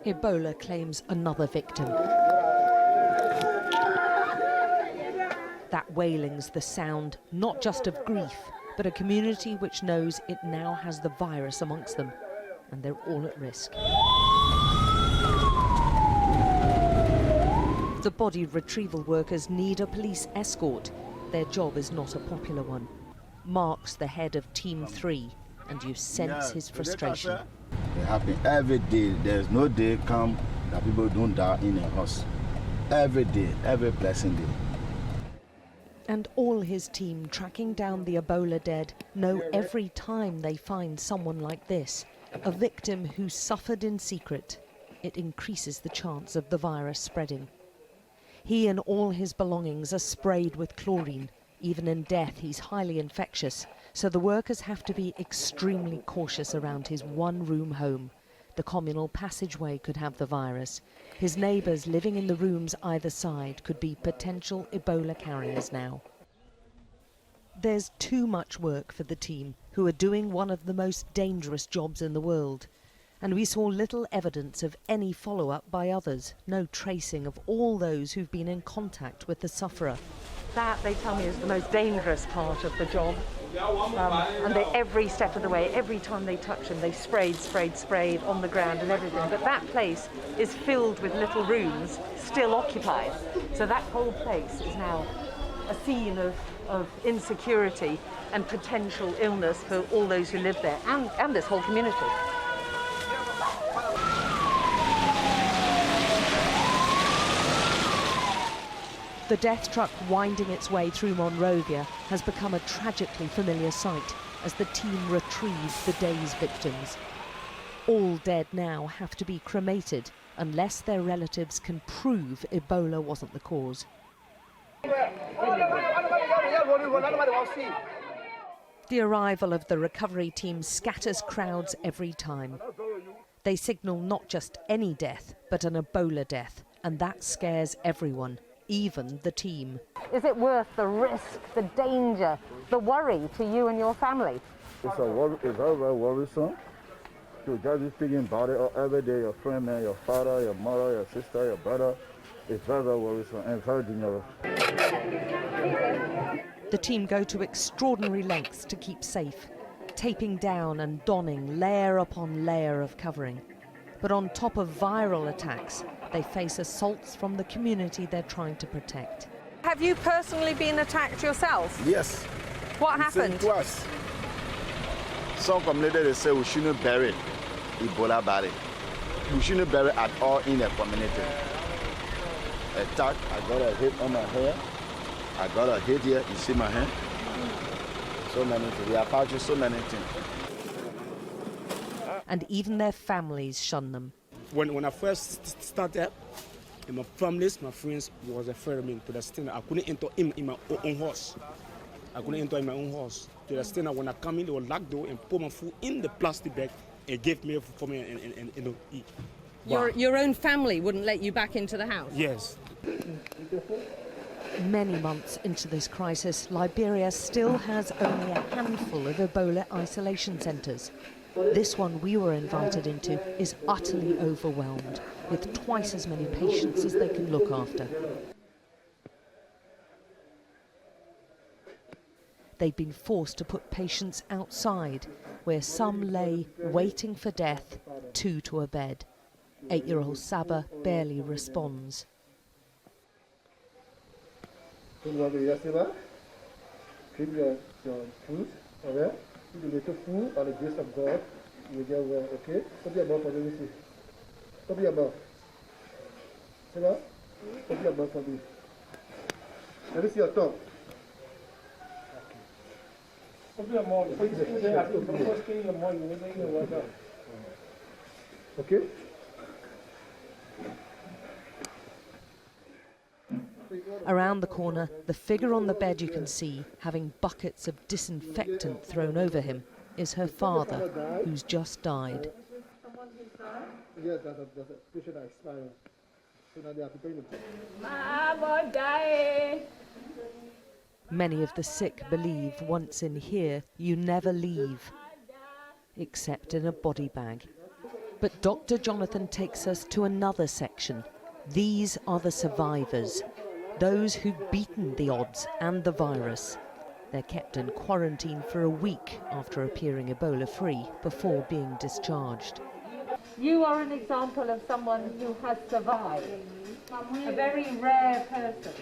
Ebola claims another victim. That wailing's the sound not just of grief, but a community which knows it now has the virus amongst them, and they're all at risk. The body retrieval workers need a police escort. Their job is not a popular one. Mark's the head of Team 3, and you sense his frustration. It happens every day. There's no day come that people don't die in a house. Every day, every blessing day. And all his team tracking down the Ebola dead know every time they find someone like this, a victim who suffered in secret, it increases the chance of the virus spreading. He and all his belongings are sprayed with chlorine. Even in death, he's highly infectious, so the workers have to be extremely cautious around his one-room home. The communal passageway could have the virus. His neighbours living in the rooms either side could be potential Ebola carriers now. There's too much work for the team, who are doing one of the most dangerous jobs in the world. And we saw little evidence of any follow-up by others, no tracing of all those who've been in contact with the sufferer. That, they tell me, is the most dangerous part of the job. And they, every step of the way, every time they touch him, they sprayed on the ground and everything. But that place is filled with little rooms still occupied. So that whole place is now a scene of insecurity and potential illness for all those who live there and this whole community. The death truck winding its way through Monrovia has become a tragically familiar sight as the team retrieve the day's victims. All dead now have to be cremated unless their relatives can prove Ebola wasn't the cause. The arrival of the recovery team scatters crowds every time. They signal not just any death, but an Ebola death, and that scares everyone, even the team. Is it worth the risk, the danger, the worry to you and your family? It's very, very worrisome to just be thinking about it every day. Your friend, man, your father, your mother, your sister, your brother. It's very, very worrisome and very dangerous. The team go to extraordinary lengths to keep safe, taping down and donning layer upon layer of covering. But on top of viral attacks, they face assaults from the community they're trying to protect. Have you personally been attacked yourself? Yes. What happened? Twice. Some community, they say we shouldn't bury Ebola body. We shouldn't bury at all in a community. Attack, I got a hit on my hair. I got a hit here, you see my hand? So many things. We are purchasing so many things. And even their families shun them. When I first started, my families, my friends was afraid of me to the extent I couldn't enter in my own house. I couldn't enter in my own house. To the extent that when I come in, they would lock the door and put my food in the plastic bag and give me for me and eat. Your own family wouldn't let you back into the house? Yes. Many months into this crisis, Liberia still has only a handful of Ebola isolation centres. This one we were invited into is utterly overwhelmed, with twice as many patients as they can look after. They've been forced to put patients outside, where some lay waiting for death, two to a bed. 8-year-old Saba barely responds. Keep your food, alright? You do little food by the grace of God, you get well, okay? Put your mouth for me, see. Put your mouth. See that? Put your mouth for me. Let me see your tongue. Put your mouth. Okay? Around the corner, the figure on the bed you can see, having buckets of disinfectant thrown over him, is her father, who's just died. Yes, that's a patient that expired. So now they are preparing Many of the sick believe once in here, you never leave, except in a body bag. But Dr. Jonathan takes us to another section. These are the survivors, those who've beaten the odds and the virus. They're kept in quarantine for a week after appearing Ebola-free before being discharged. You are an example of someone who has survived, a very rare person.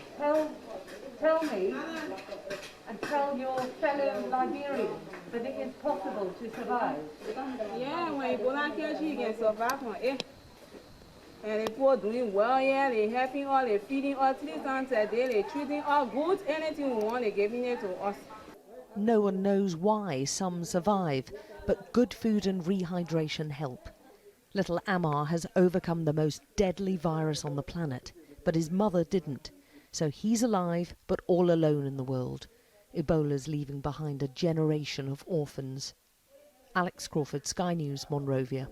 Tell me and tell your fellow Liberians that it is possible to survive. Yeah, when Ebola kills you, you can survive on it. And the poor doing well, yeah, they helping all, they feeding all 3 times a day, they treating all good, anything we want, they giving it to us. No one knows why some survive, but good food and rehydration help. Little Amar has overcome the most deadly virus on the planet, but his mother didn't. So he's alive, but all alone in the world. Ebola's leaving behind a generation of orphans. Alex Crawford, Sky News, Monrovia.